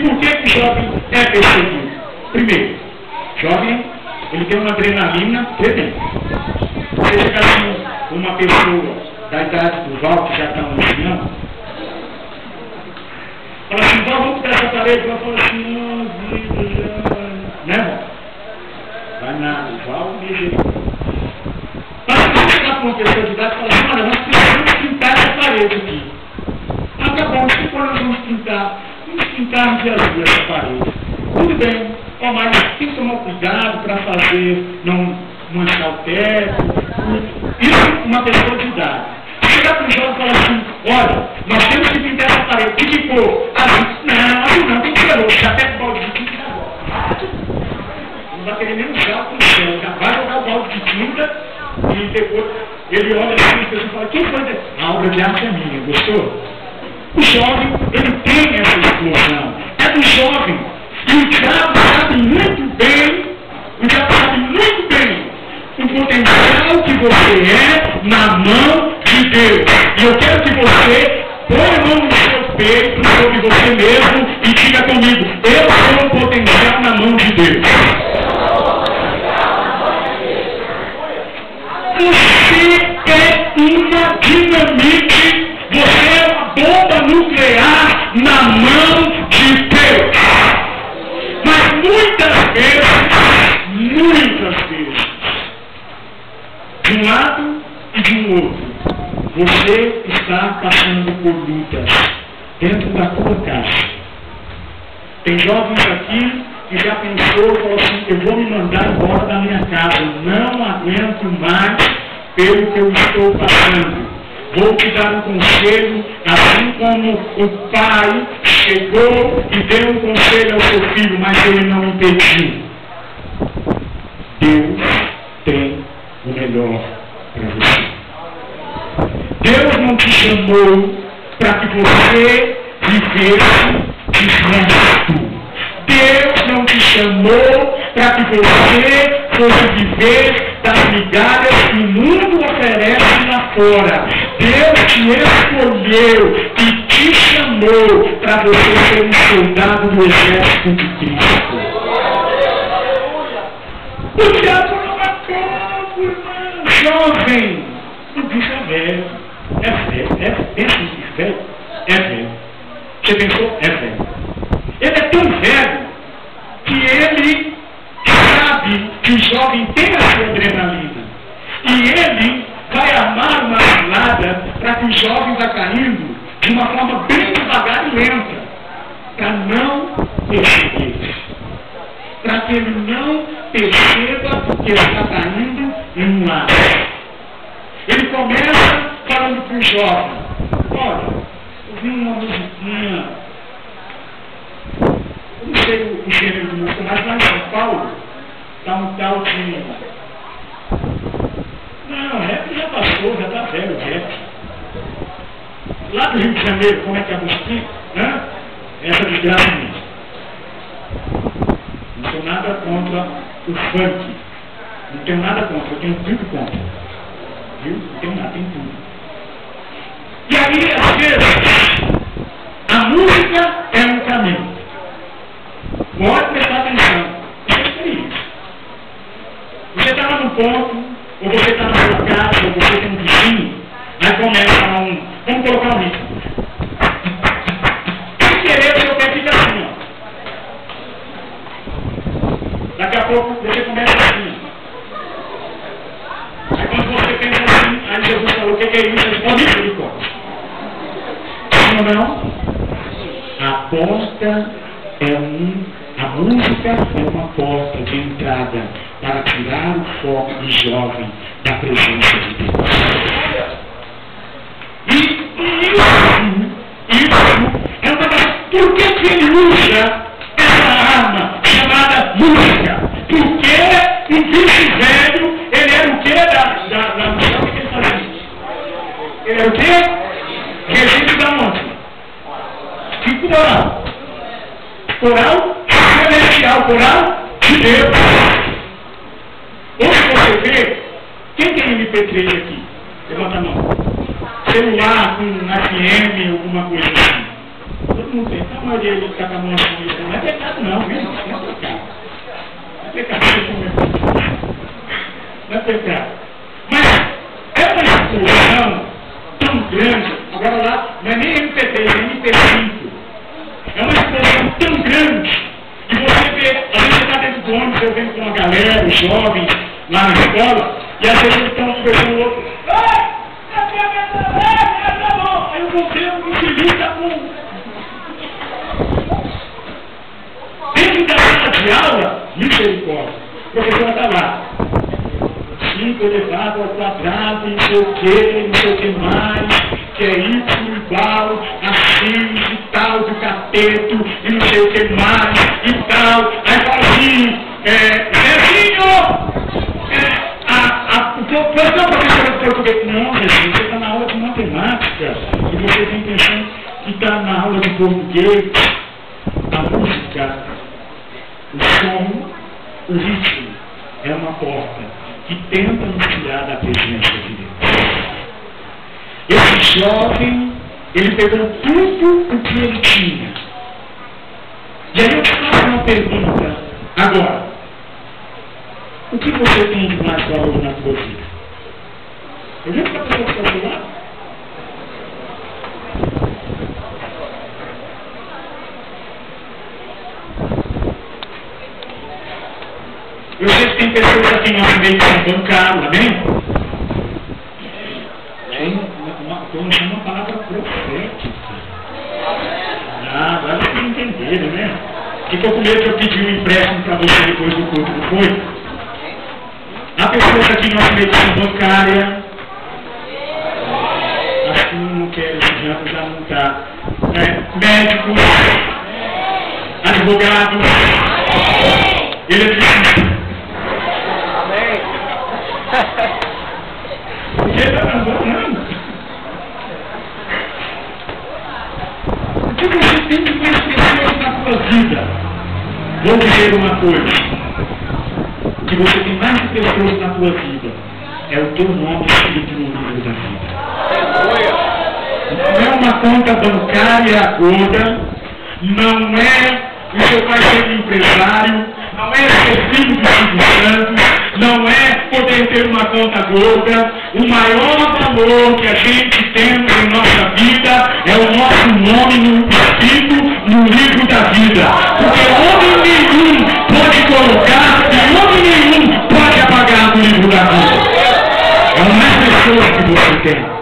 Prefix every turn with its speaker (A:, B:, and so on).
A: por que o jovem é perseguido? Primeiro, jovem, ele tem uma adrenalina tremenda. Você chega com uma pessoa da idade do Val, que já está ancião, fala assim, Val, vamos para essa parede. Ela fala assim, né? Vai na Val e misericórdia. Mas se você chegar com uma pessoa de idade e fala assim, olha, nós precisamos pintar essa parede aqui. Ah, tá bom, se for nós vamos pintar de azul essa parede. Tudo bem, ó, mas tem que tomar cuidado para fazer, não manchar o teto. Isso uma pessoa de idade. Chegar para o jovem e falar assim, olha, nós temos que pintar essa parede. Que ficou? Azul não, tem que ser louco. Já pega o balde de tinta e agora. Não vai querer nem usar o céu. Já vai jogar o balde de tinta e depois ele olha assim e fala, quem foi? A obra de arte é minha, gostou? O jovem, ele tem essa explosão. É do jovem. E o diabo sabe muito bem o potencial que você é na mão de Deus. E eu quero que você ponha a mão no seu peito, sobre você mesmo, e diga comigo, eu sou o potencial na mão de Deus. Você é uma dinamite, você é uma bomba nuclear na mão de Deus. Mas muitas vezes, de um lado e de um outro, você está passando por lutas dentro da tua casa. Tem jovens aqui que já pensou, falou assim, eu vou me mandar embora da minha casa, não aguento mais pelo que eu estou passando. Vou te dar um conselho, assim como o pai chegou e deu um conselho ao seu filho, mas ele não impediu. Deus tem o melhor para você. Deus não te chamou para que você vivesse desresto. Deus não te chamou para que você fosse viver das migalhas que o mundo oferece lá fora. Deus te escolheu e te chamou para você ser um soldado do exército de Cristo. O diabo não é pouco, irmão. Jovem, o bicho é velho. É velho. Pensa em velho. É velho. Você pensou? É velho. Ele é tão velho que ele sabe que o jovem tem a sua adrenalina. E ele vai armar uma cilada para que o jovem vá caindo de uma forma bem devagar e lenta, para não perceber. Para que ele não perceba que ele está caindo em um lado. Ele começa falando para o jovem, olha, eu vi uma musiquinha, eu não sei o gênero de música, mas lá em São Paulo está um tal de... Não, rap já passou, já está velho o rap. Lá do Rio de Janeiro, como é que é a musiquinha? Essa de graça mesmo. Não tenho nada contra o funk. Não tenho nada contra, eu tenho tudo contra. Viu? Não tenho nada, tenho tudo. E aí, às vezes, a música é um caminho. Pode prestar atenção. Isso é isso. Você está lá no ponto, ou você está na sua casa, ou você tem um vizinho, aí começa vamos colocar um ritmo. Sem querer, o seu pé fica assim, ó. Daqui a pouco você começa assim. Aí quando você pensa assim, aí Jesus falou, o que é isso? Responde misericórdia. Sim ou não? A porta a música é uma porta de entrada para tirar o foco do jovem da presença de Deus. E isso é uma das... Por que ele usa essa arma chamada música? Porque o bicho velho, ele era o quê da música? O que ele fazia? Ele era o quê? Regente da onde? Que coral? Coral celestial, coral de Deus. Hoje você vê, quem tem MP3 aqui? Levanta a mão. Celular com FM, alguma coisa assim. Todo não tem. A maioria de ficar com a mão assim, não é pecado não, viu? Não é pecado. Não é pecado. Não é pecado. Mas é uma explosão tão grande, agora lá, não é nem MP3, é MP5. É uma explosão tão grande que você vê, às vezes você está dentro do ônibus, eu venho com uma galera, os jovens, lá na escola, e às vezes eles estão conversando com o outro. Aí eu vou ver um infeliz da mão. Dentro da sala de aula, misericórdia. A professora está lá. 5 elevado ao quadrado, não sei o que mais, que é isso igual a x e tal do cateto, e não sei o que mais, e tal. Aí fala assim, Zezinho, o professor de português, não, Zezinho, você está na aula de matemática, e você tem pensando que está na aula de português. A música, o som, o ritmo, é uma porta que tenta nos tirar da presença de Deus. Esse jovem, ele pegou tudo o que ele tinha. E aí eu te faço uma pergunta. Agora, o que você tem de mais valor na sua vida? Eu lembro que a pessoa que está do lado. Eu sei que tem pessoas aqui no nosso meio que são bancários, amém? Estou uma palavra profética. Agora vocês entenderam, né? Ficou com medo que eu pedi um empréstimo para você depois do culto, não foi? Há pessoas aqui no nosso meio que são bancárias. Acho que não quero, esse janto já não está. Médicos, advogados, eletricista. Porque ele está andando. O que você tem de mais pessoas na sua vida? Vou dizer uma coisa. O que você tem mais de pessoas na sua vida é o teu nome escrito no livro da vida. Não é uma conta bancária aguda, não é o seu pai ser empresário, não é ser filho do Espírito Santo, não é poder ter uma conta gorda. O maior valor que a gente tem em nossa vida é o nosso nome no escrito no livro da vida. Porque homem nenhum pode colocar e homem nenhum pode apagar no livro da vida. É uma pessoa que você tem.